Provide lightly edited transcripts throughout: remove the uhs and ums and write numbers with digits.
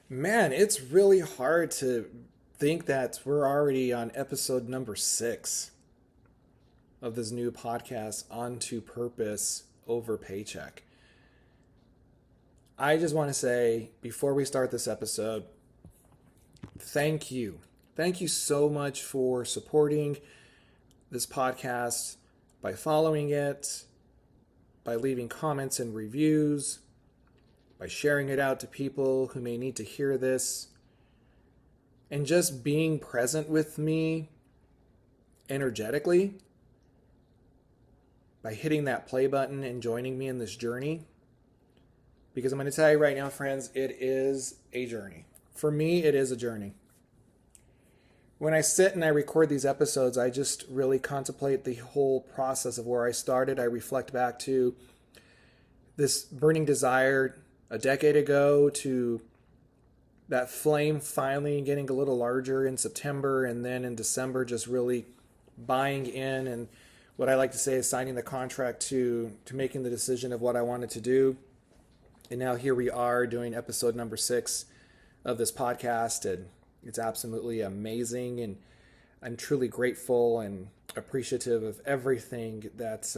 Man, it's really hard to think that we're already on episode number 6 of this new podcast, On to Purpose Over Paycheck. I just want to say, before we start this episode, thank you. Thank you so much for supporting this podcast by following it, by leaving comments and reviews, by sharing it out to people who may need to hear this, and just being present with me energetically by hitting that play button and joining me in this journey. Because I'm going to tell you right now, friends, it is a journey. For me, it is a journey. When I sit and I record these episodes, I just really contemplate the whole process of where I started. I reflect back to this burning desire a decade ago, to that flame finally getting a little larger in September, and then in December just really buying in, and what I like to say is signing the contract to making the decision of what I wanted to do. And now here we are doing episode number 6 of this podcast, and it's absolutely amazing, and I'm truly grateful and appreciative of everything that's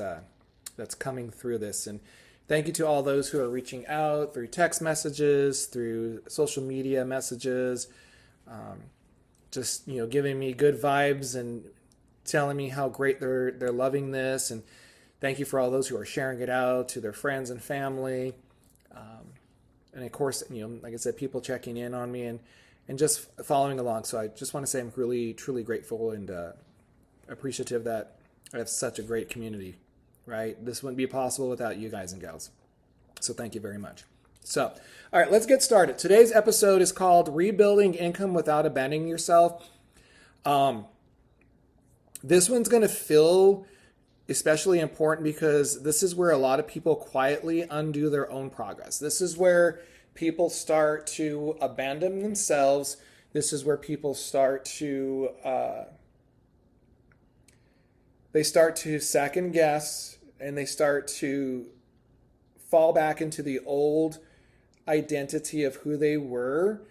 coming through this. And thank you to all those who are reaching out through text messages, through social media messages, just giving me good vibes and telling me how great they're loving this. And thank you for all those who are sharing it out to their friends and family. And of course, like I said, people checking in on me and just following along. So I just want to say I'm really, truly grateful and appreciative that I have such a great community, right? This wouldn't be possible without you guys and gals. So thank you very much. So, all right, let's get started. Today's episode is called Rebuilding Income Without Abandoning Yourself. This one's going to feel especially important because this is where a lot of people quietly undo their own progress. This is where people start to abandon themselves. This is where people start to second guess, and they start to fall back into the old identity of who they were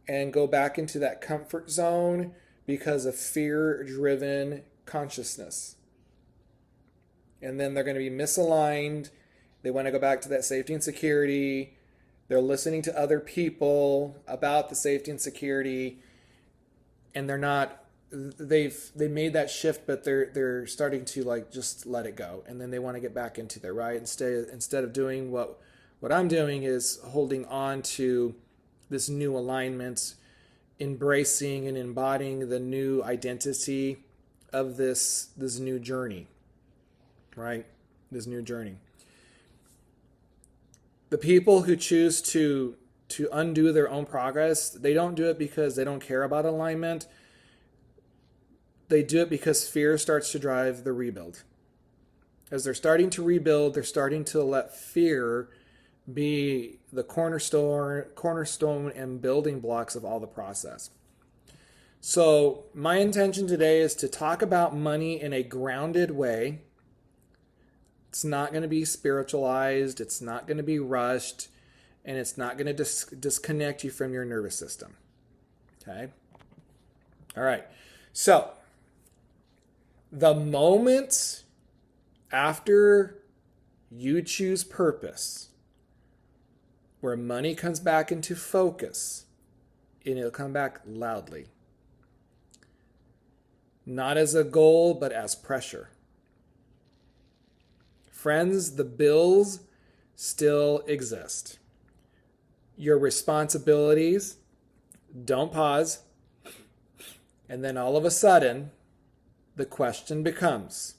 and go back into that comfort zone because of fear-driven consciousness. And then they're going to be misaligned. They want to go back to that safety and security. They're listening to other people about the safety and security, and they're not. They made that shift, but they're starting to just let it go, and then they want to get back into there, right? Instead of doing what I'm doing is holding on to this new alignment, embracing and embodying the new identity of this new journey, right? This new journey. The people who choose to undo their own progress, they don't do it because they don't care about alignment. They do it because fear starts to drive the rebuild. As they're starting to rebuild, they're starting to let fear be the cornerstone and building blocks of all the process. So my intention today is to talk about money in a grounded way. It's not going to be spiritualized. It's not going to be rushed. And it's not going to disconnect you from your nervous system. Okay? All right. So, the moment after you choose purpose, where money comes back into focus, and it'll come back loudly. Not as a goal, but as pressure. Friends, the bills still exist. Your responsibilities don't pause. And then all of a sudden, the question becomes,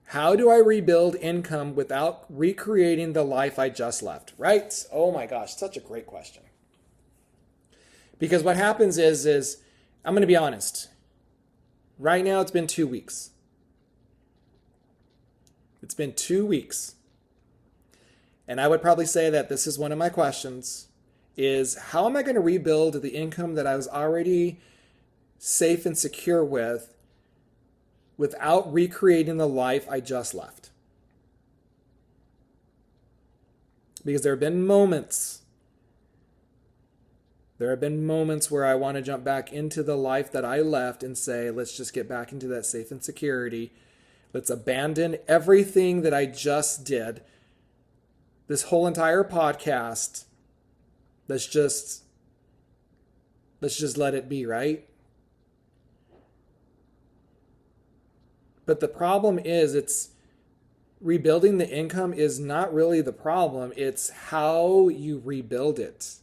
how do I rebuild income without recreating the life I just left? Right? Oh my gosh, such a great question. Because what happens is I'm going to be honest. Right now, it's been 2 weeks. It's been 2 weeks. And I would probably say that this is one of my questions, is how am I going to rebuild the income that I was already safe and secure with without recreating the life I just left? Because there have been moments There have been moments where I want to jump back into the life that I left and say, let's just get back into that safe and security. Let's abandon everything that I just did. This whole entire podcast. Let's just let it be, right? But the problem is, it's rebuilding the income is not really the problem. It's how you rebuild it.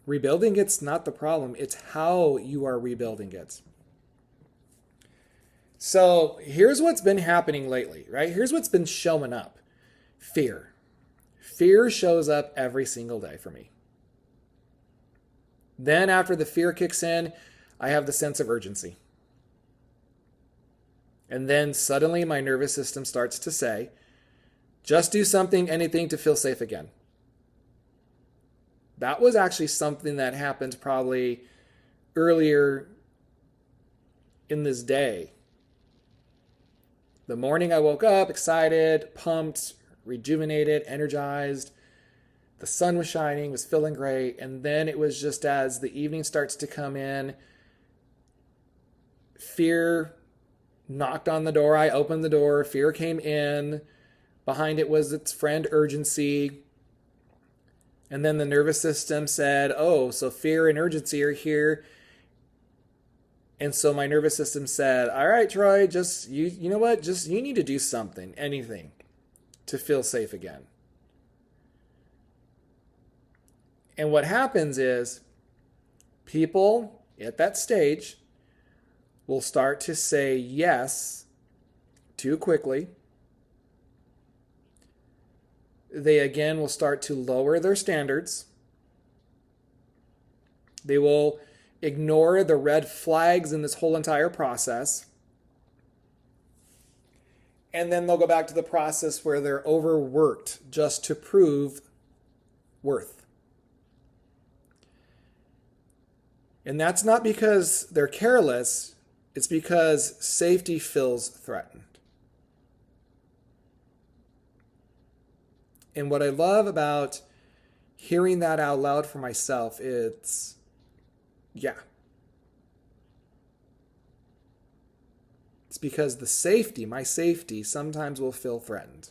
Rebuilding it's not the problem. It's how you are rebuilding it. So here's what's been happening lately, right? Here's what's been showing up. Fear. Fear shows up every single day for me. Then after the fear kicks in, I have the sense of urgency. And then suddenly my nervous system starts to say, just do something, anything to feel safe again. That was actually something that happened probably earlier in this day. The morning I woke up excited, pumped, rejuvenated, energized. The sun was shining, was feeling great. And then it was just as the evening starts to come in, fear knocked on the door. I opened the door. Fear came in. Behind it was its friend urgency. And then the nervous system said, oh, so fear and urgency are here. And so my nervous system said, all right, Troy, just, you know what? Just, you need to do something, anything to feel safe again. And what happens is people at that stage will start to say yes too quickly. They again will start to lower their standards. They will ignore the red flags in this whole entire process. And then they'll go back to the process where they're overworked just to prove worth. And that's not because they're careless. It's because safety feels threatened. And what I love about hearing that out loud for myself, it's, yeah. It's because the safety, my safety, sometimes will feel threatened.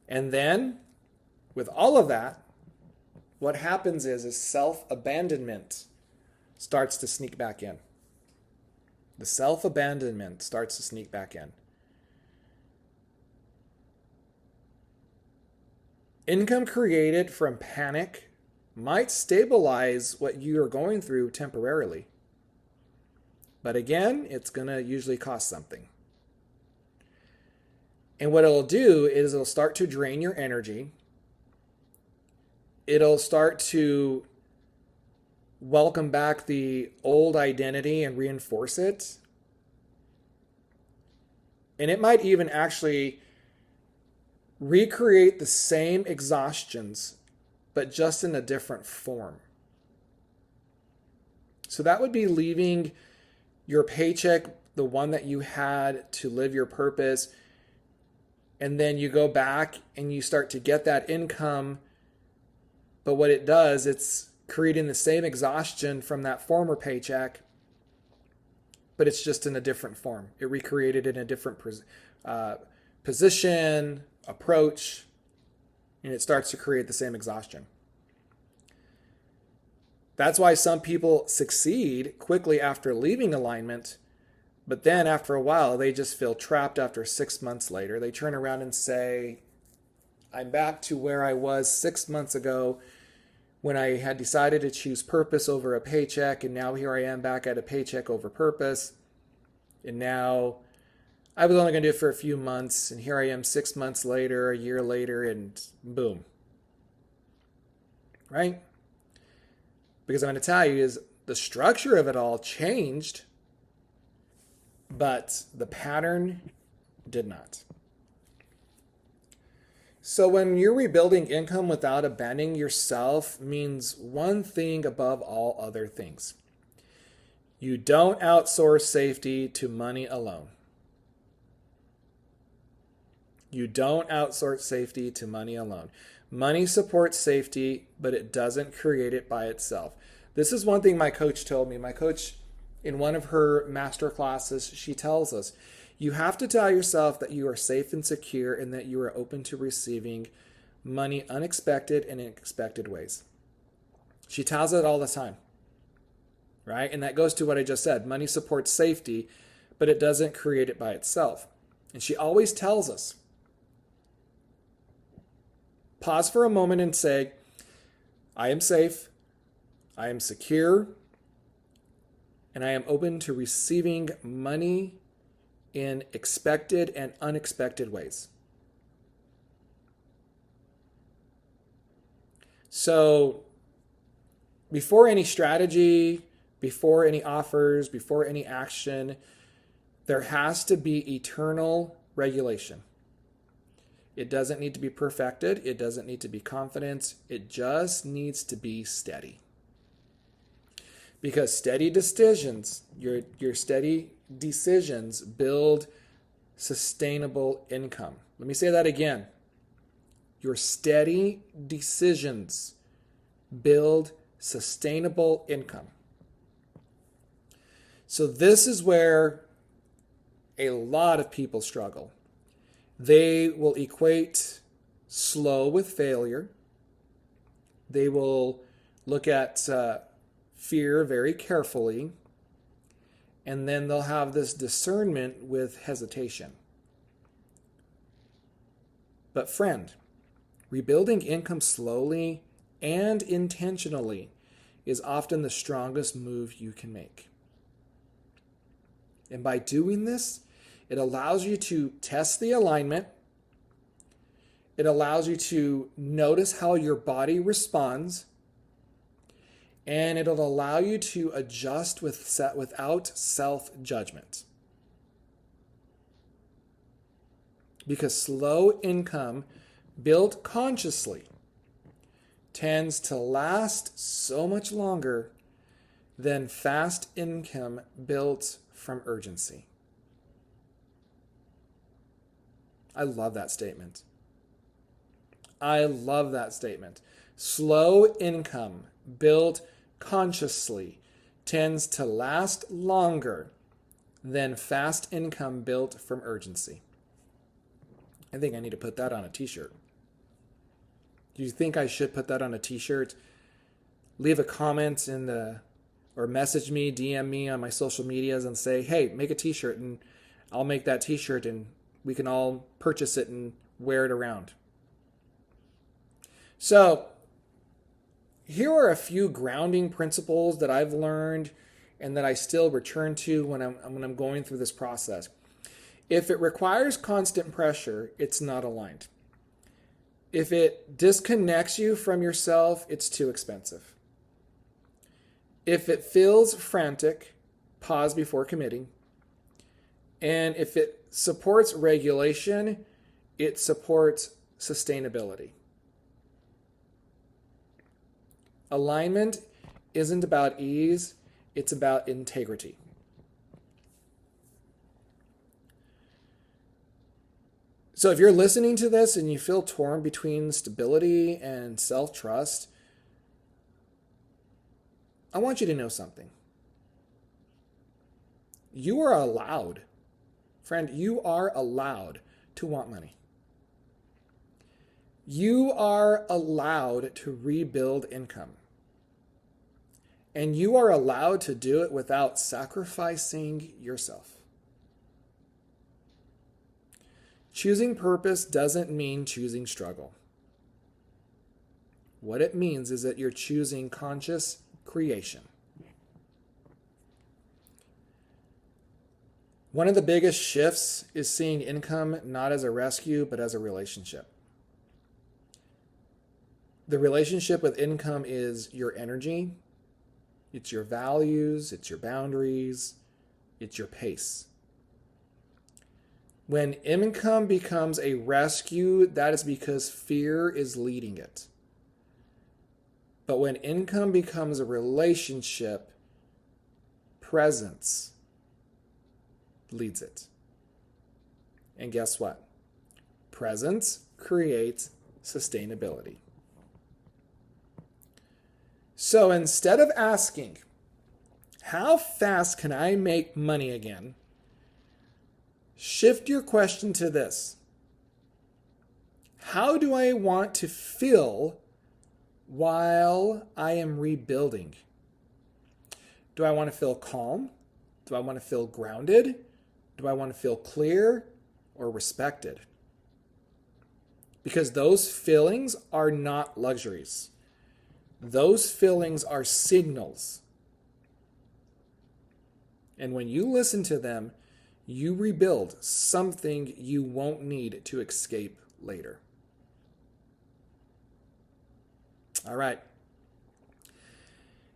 And then, with all of that, what happens is self-abandonment starts to sneak back in. The self-abandonment starts to sneak back in. Income created from panic might stabilize what you are going through temporarily. But again, it's going to usually cost something. And what it'll do is it'll start to drain your energy. It'll start to welcome back the old identity and reinforce it. And it might even actually recreate the same exhaustions, but just in a different form. So that would be leaving your paycheck, the one that you had to live your purpose, and then you go back and you start to get that income. But what it does, it's creating the same exhaustion from that former paycheck, but it's just in a different form. It recreated in a different position, approach, and it starts to create the same exhaustion. That's why some people succeed quickly after leaving alignment, but then after a while, they just feel trapped after 6 months later. They turn around and say, I'm back to where I was 6 months ago when I had decided to choose purpose over a paycheck, and now here I am back at a paycheck over purpose. And now I was only going to do it for a few months, and here I am 6 months later, a year later, and boom. Right? Because I'm going to tell you is the structure of it all changed, but the pattern did not. So when you're rebuilding income without abandoning yourself means one thing above all other things. You don't outsource safety to money alone. You don't outsource safety to money alone. Money supports safety, but it doesn't create it by itself. This is one thing my coach told me. My coach, in one of her master classes, she tells us, you have to tell yourself that you are safe and secure and that you are open to receiving money unexpected and in expected ways. She tells it all the time, right? And that goes to what I just said. Money supports safety, but it doesn't create it by itself. And she always tells us, pause for a moment and say, I am safe, I am secure, and I am open to receiving money in expected and unexpected ways. So before any strategy, before any offers, before any action, there has to be eternal regulation. It doesn't need to be perfected. It doesn't need to be confidence. It just needs to be steady. Because steady decisions, your steady decisions build sustainable income. Let me say that again. Your steady decisions build sustainable income. So this is where a lot of people struggle. They will equate slow with failure. They will look at fear very carefully, and then they'll have this discernment with hesitation. But friend, rebuilding income slowly and intentionally is often the strongest move you can make. And by doing this, it allows you to test the alignment. It allows you to notice how your body responds. And it'll allow you to adjust without self-judgment. Because slow income built consciously tends to last so much longer than fast income built from urgency. I love that statement. I love that statement. Slow income built consciously tends to last longer than fast income built from urgency. I think I need to put that on a t-shirt. Do you think I should put that on a t-shirt? Leave a comment or message me, DM me on my social medias and say, hey, make a t-shirt, and I'll make that t-shirt and we can all purchase it and wear it around. So here are a few grounding principles that I've learned and that I still return to when I'm going through this process. If it requires constant pressure, it's not aligned. If it disconnects you from yourself, it's too expensive. If it feels frantic, pause before committing. And if it supports regulation, it supports sustainability. Alignment isn't about ease, it's about integrity. So if you're listening to this and you feel torn between stability and self-trust, I want you to know something. You are allowed, friend, you are allowed to want money. You are allowed to rebuild income. And you are allowed to do it without sacrificing yourself. Choosing purpose doesn't mean choosing struggle. What it means is that you're choosing conscious creation. One of the biggest shifts is seeing income not as a rescue, but as a relationship. The relationship with income is your energy, it's your values, it's your boundaries, it's your pace. When income becomes a rescue, that is because fear is leading it. But when income becomes a relationship, presence leads it. And guess what? presence creates sustainability. So instead of asking, how fast can I make money again? Shift your question to this. How do I want to feel while I am rebuilding? Do I want to feel calm? Do I want to feel grounded? Do I want to feel clear or respected? Because those feelings are not luxuries. Those feelings are signals. And when you listen to them, you rebuild something you won't need to escape later. All right.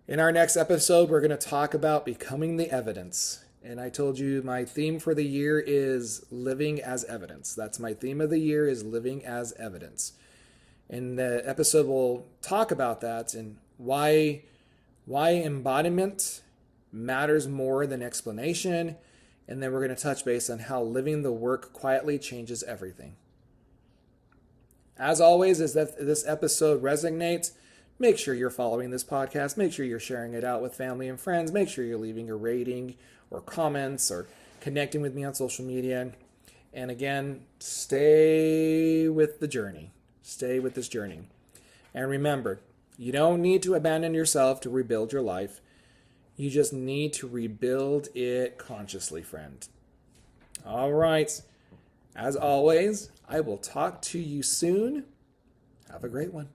In our next episode, we're going to talk about becoming the evidence. And I told you my theme for the year is living as evidence. That's my theme of the year, is living as evidence. And the episode will talk about that and why embodiment matters more than explanation. And then we're going to touch base on how living the work quietly changes everything. As always, as this episode resonates, make sure you're following this podcast. Make sure you're sharing it out with family and friends. Make sure you're leaving a rating or comments or connecting with me on social media. And again, stay with the journey. Stay with this journey. And remember, you don't need to abandon yourself to rebuild your life. You just need to rebuild it consciously, friend. All right. As always, I will talk to you soon. Have a great one.